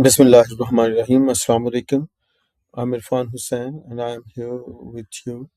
Bismillahirrahmanirrahim. Assalamu alaikum. I'm Irfan Hussain and I am here with you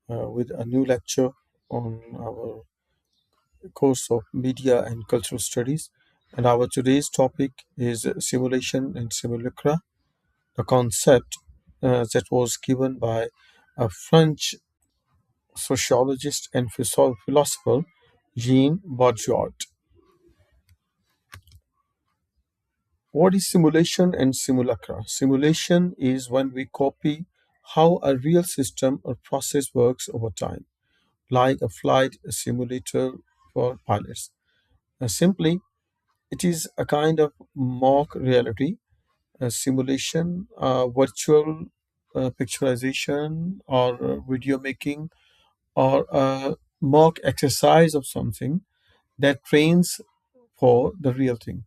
with a new lecture on our course of Media and Cultural Studies. And our today's topic is simulation and simulacra, the concept that was given by a French sociologist and philosopher, Jean Baudrillard. What is simulation and simulacra? Simulation is when we copy how a real system or process works over time, like a flight simulator for pilots. Simply, it is a kind of mock reality, a simulation, virtual picturization, or video making, or a mock exercise of something that trains for the real thing.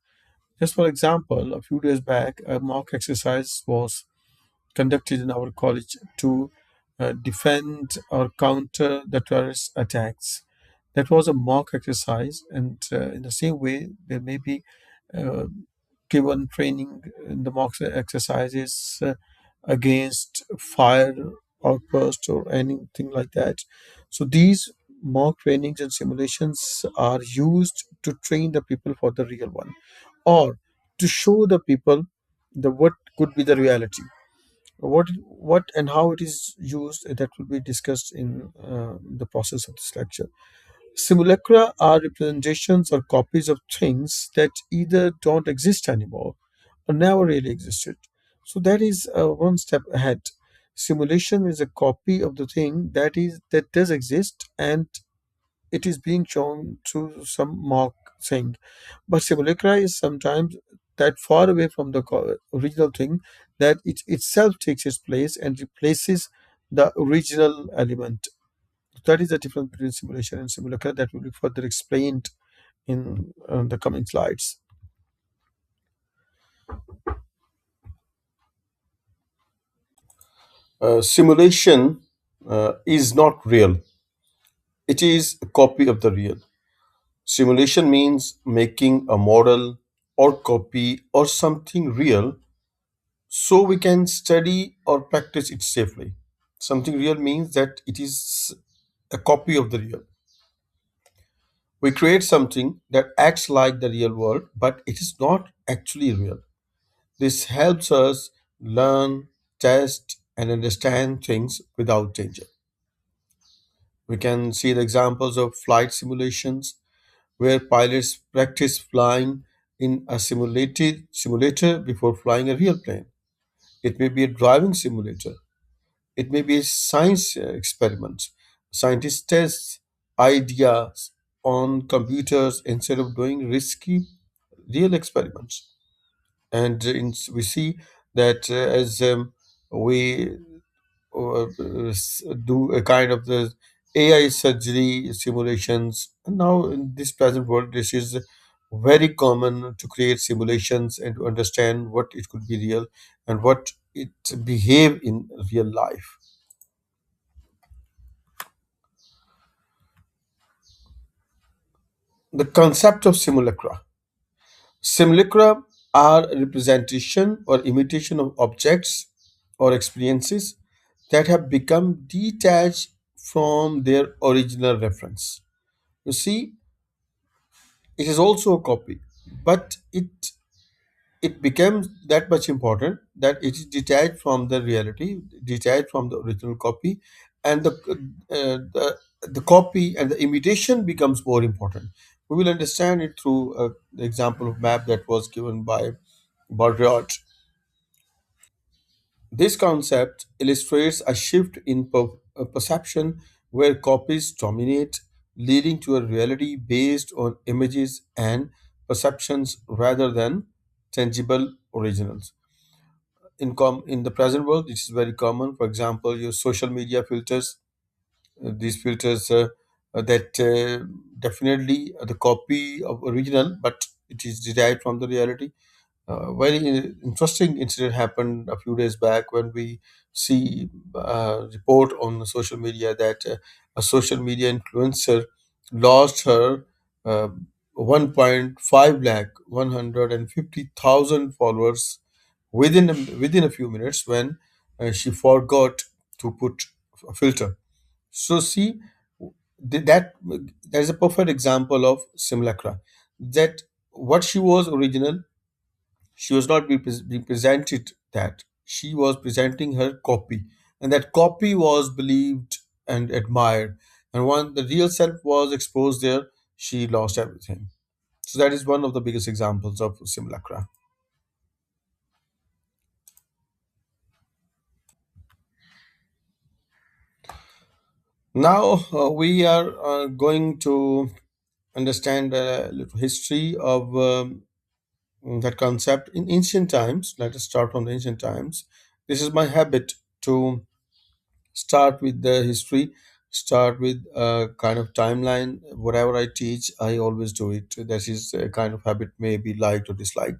Just for example, a few days back, a mock exercise was conducted in our college to defend or counter the terrorist attacks. That was a mock exercise, and in the same way, there may be uh, given training in the mock exercises against fire outburst or anything like that. So these mock trainings and simulations are used to train the people for the real one, or to show the people the what could be the reality, what and how it is used. That will be discussed in the process of this lecture. Simulacra are representations or copies of things that either don't exist anymore or never really existed. So that is one step ahead. Simulation is a copy of the thing that does exist, and it is being shown through some mock thing. But simulacra is sometimes that far away from the original thing that it itself takes its place and replaces the original element. That is the difference between simulation and simulacra that will be further explained in the coming slides. Simulation is not real, it is a copy of the real. Simulation means making a model or copy or something real so we can study or practice it safely. Something real means that it is a copy of the real. We create something that acts like the real world, but it is not actually real. This helps us learn, test, and understand things without danger. We can see the examples of flight simulations where pilots practice flying in a simulated simulator before flying a real plane. It may be a driving simulator. It may be a science experiment. Scientists test ideas on computers instead of doing risky real experiments. And we see that as we do a kind of the AI surgery simulations. And now in this present world, this is very common to create simulations and to understand what it could be real and what it behave in real life. The concept of simulacra. Simulacra are representation or imitation of objects or experiences that have become detached from their original reference. You see, it is also a copy, but it becomes that much important that it is detached from the reality, detached from the original copy, and the copy and the imitation becomes more important. We will understand it through the example of map that was given by Baudrillard. This concept illustrates a shift in perception where copies dominate, leading to a reality based on images and perceptions rather than tangible originals. In the present world, this is very common. For example, your social media filters, these filters that definitely are the copy of original, but it is derived from the reality. Very interesting incident happened a few days back when we see a report on the social media that a social media influencer lost her uh, 1.5 lakh 150,000 followers within a few minutes when she forgot to put a filter. So see, that is a perfect example of simulacra. That what she was original, she was not being presented that. She was presenting her copy, and that copy was believed and admired. And when the real self was exposed there, she lost everything. So that is one of the biggest examples of simulacra. Now we are going to understand a little history of that concept in ancient times. Let us start from the ancient times. This is my habit to start with the history, start with a kind of timeline. Whatever I teach, I always do it. That is a kind of habit, may be liked or disliked.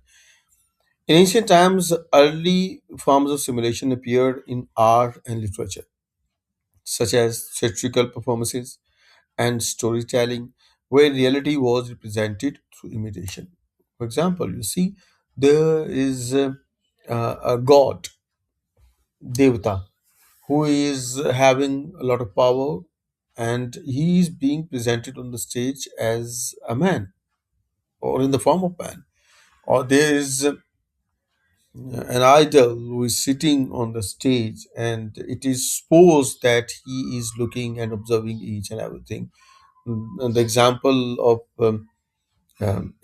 In ancient times, early forms of simulation appeared in art and literature, such as theatrical performances and storytelling, where reality was represented through imitation. For example, you see, there is a god, Devata, who is having a lot of power, and he is being presented on the stage as a man or in the form of man. Or there is an idol who is sitting on the stage, and it is supposed that he is looking and observing each and everything. And the example of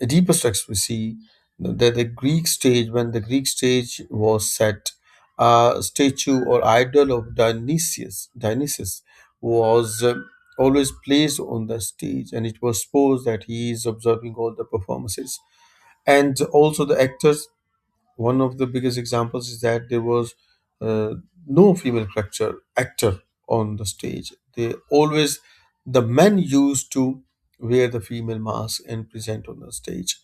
Oedipus Rex, we see that the Greek stage, when the Greek stage was set, a statue or idol of Dionysius was always placed on the stage, and it was supposed that he is observing all the performances. And also the actors, one of the biggest examples is that there was uh, no female actor on the stage. They always, the men used to wear the female mask and present on the stage.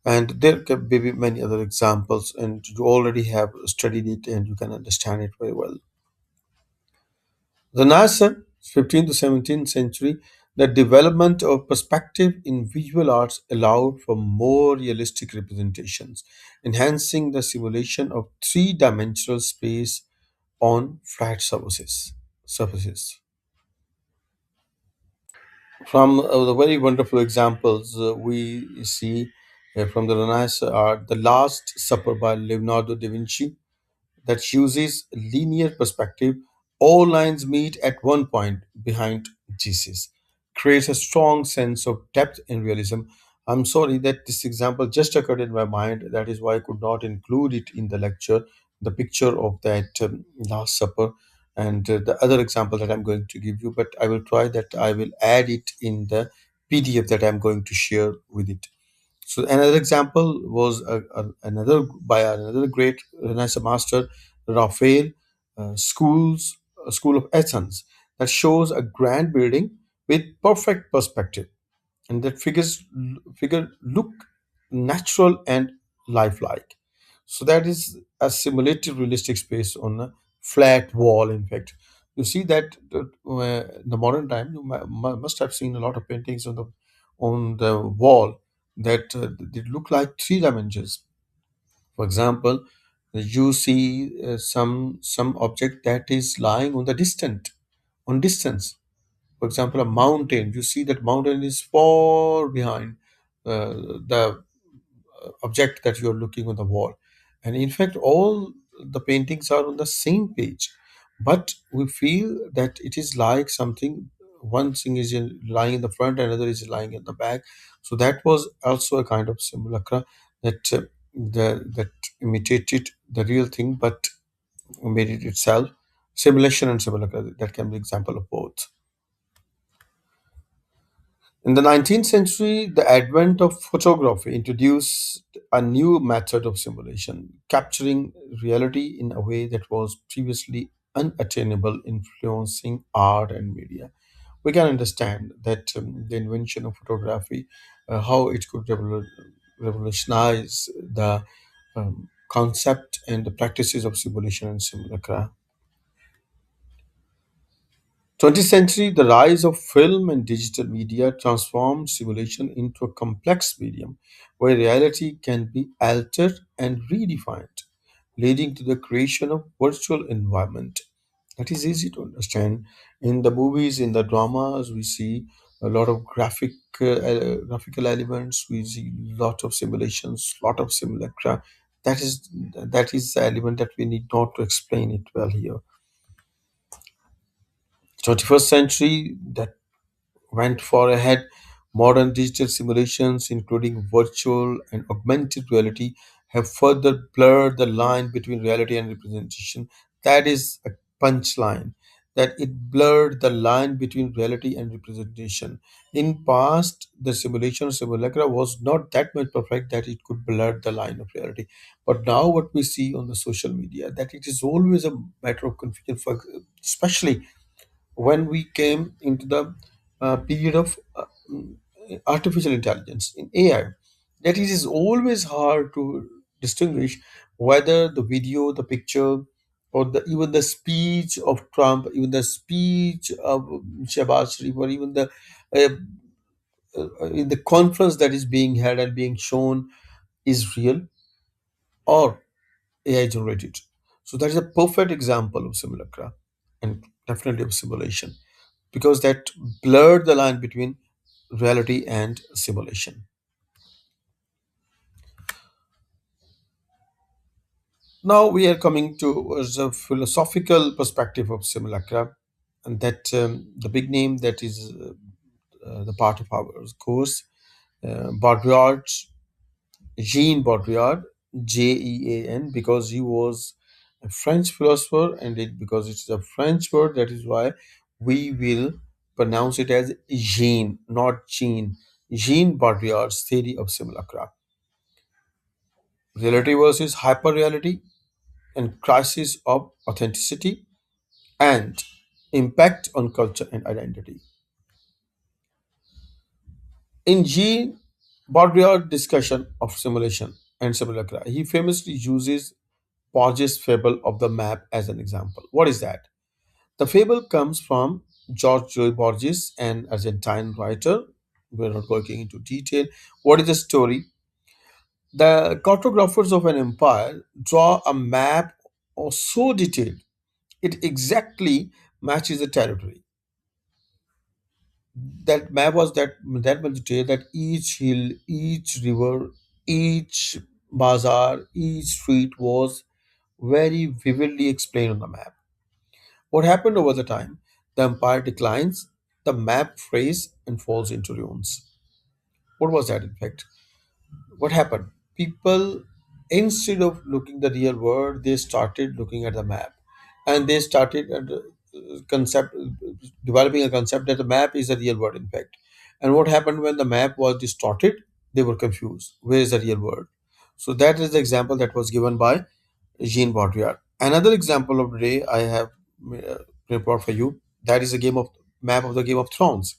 And there can be many other examples, and you already have studied it and you can understand it very well. The Renaissance, 15th to 17th century, the development of perspective in visual arts allowed for more realistic representations, enhancing the simulation of three-dimensional space on flat surfaces. From the very wonderful examples we see from the Renaissance art, The Last Supper by Leonardo da Vinci, that uses linear perspective. All lines meet at one point behind Jesus, creates a strong sense of depth and realism. I'm sorry that this example just occurred in my mind. That is why I could not include it in the lecture, the picture of that Last Supper and the other example that I'm going to give you. But I will try that I will add it in the PDF that I'm going to share with it. So another example was another by another great Renaissance master, Raphael, School of Athens, that shows a grand building with perfect perspective, and that figure look natural and lifelike. So that is a simulated realistic space on a flat wall. In fact, you see that in the modern time you must have seen a lot of paintings on the wall that they look like three dimensions. For example, you see some object that is lying on the distance. For example, a mountain. You see that mountain is far behind the object that you're looking on the wall. And in fact, all the paintings are on the same page, but we feel that it is like something. One thing is lying in the front, another is lying in the back. So that was also a kind of simulacra that that imitated the real thing, but made it itself. Simulation and simulacra, that can be example of both. In the 19th century, the advent of photography introduced a new method of simulation, capturing reality in a way that was previously unattainable, influencing art and media. We can understand that the invention of photography, how it could revolutionize the concept and the practices of simulation and simulacra. 20th century, the rise of film and digital media transformed simulation into a complex medium where reality can be altered and redefined. leading to the creation of virtual environment. That is easy to understand. In the movies, in the dramas, we see a lot of graphical elements. We see lot of simulations, lot of simulacra. That is the element that we need not to explain it well here. 21st century, that went far ahead. Modern digital simulations, including virtual and augmented reality, have further blurred the line between reality and representation. That is a punchline. That it blurred the line between reality and representation. In past, the simulacra was not that much perfect that it could blur the line of reality. But now, what we see on the social media, that it is always a matter of confusion for, especially when we came into the period of artificial intelligence in AI, that it is always hard to distinguish whether the video, the picture, or even the speech of Trump, even the speech of Shehbaz Sharif, or even uh, in the conference that is being held and being shown is real or AI generated. So that is a perfect example of simulacra and definitely of simulation, because that blurred the line between reality and simulation. Now we are coming to a philosophical perspective of simulacra, and that the big name that is the part of our course, Baudrillard, Jean Baudrillard, Jean, because he was a French philosopher, and because it's a French word, that is why we will pronounce it as Jean, not Jean. Jean Baudrillard's theory of simulacra, reality versus hyperreality, and crisis of authenticity, and impact on culture and identity. In Jean Baudrillard's discussion of simulation and simulacra, he famously uses Borges' fable of the map as an example. What is that? The fable comes from George Louis Borges, an Argentine writer. We're not going into detail. What is the story? The cartographers of an empire draw a map so detailed it exactly matches the territory. That map was that much detailed that each hill, each river, each bazaar, each street was very vividly explained on the map. What happened over the time? The empire declines, the map frays and falls into ruins. What was that in fact? What happened? People, instead of looking the real world, they started looking at the map, and they started concept developing a concept that the map is the real world in fact. And what happened when the map was distorted? They were confused. Where is the real world? So that is the example that was given by Jean Baudrillard. Another example of the day I have uh, prepared for you. That is a game of map of the Game of Thrones.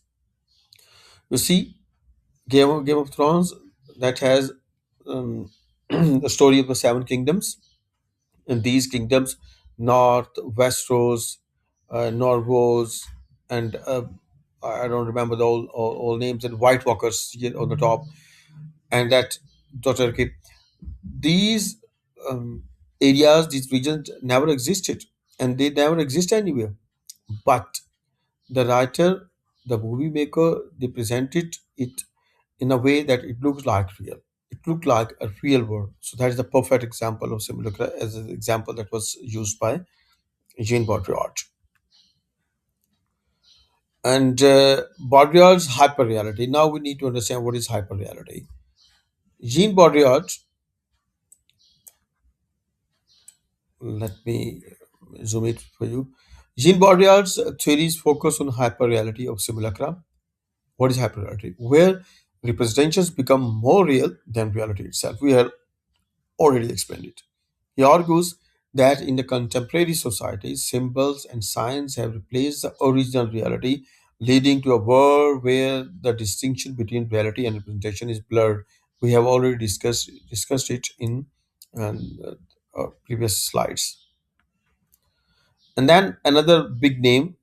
You see, Game of Thrones that has um, the story of the seven kingdoms. In these kingdoms, North, Westeros, Norvos, and I don't remember the all names, and White Walkers here on the top, and that Dothraki. These um, areas, these regions never existed, and they never exist anywhere. But the writer, the movie maker, they presented it in a way that it looks like real. It looked like a real world. So that is the perfect example of simulacra as an example that was used by Jean Baudrillard. And Baudrillard's hyperreality. Now we need to understand what is hyperreality. Jean Baudrillard, let me zoom it for you. Jean Baudrillard's theories focus on hyperreality of simulacra. What is hyperreality? Where representations become more real than reality itself. We have already explained it. He argues that in the contemporary society, symbols and signs have replaced the original reality, leading to a world where the distinction between reality and representation is blurred. We have already discussed it in previous slides. And then another big name,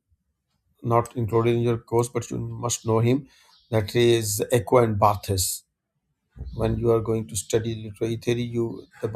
not included in your course, but you must know him. That is Eco and Barthes. When you are going to study literary theory, you the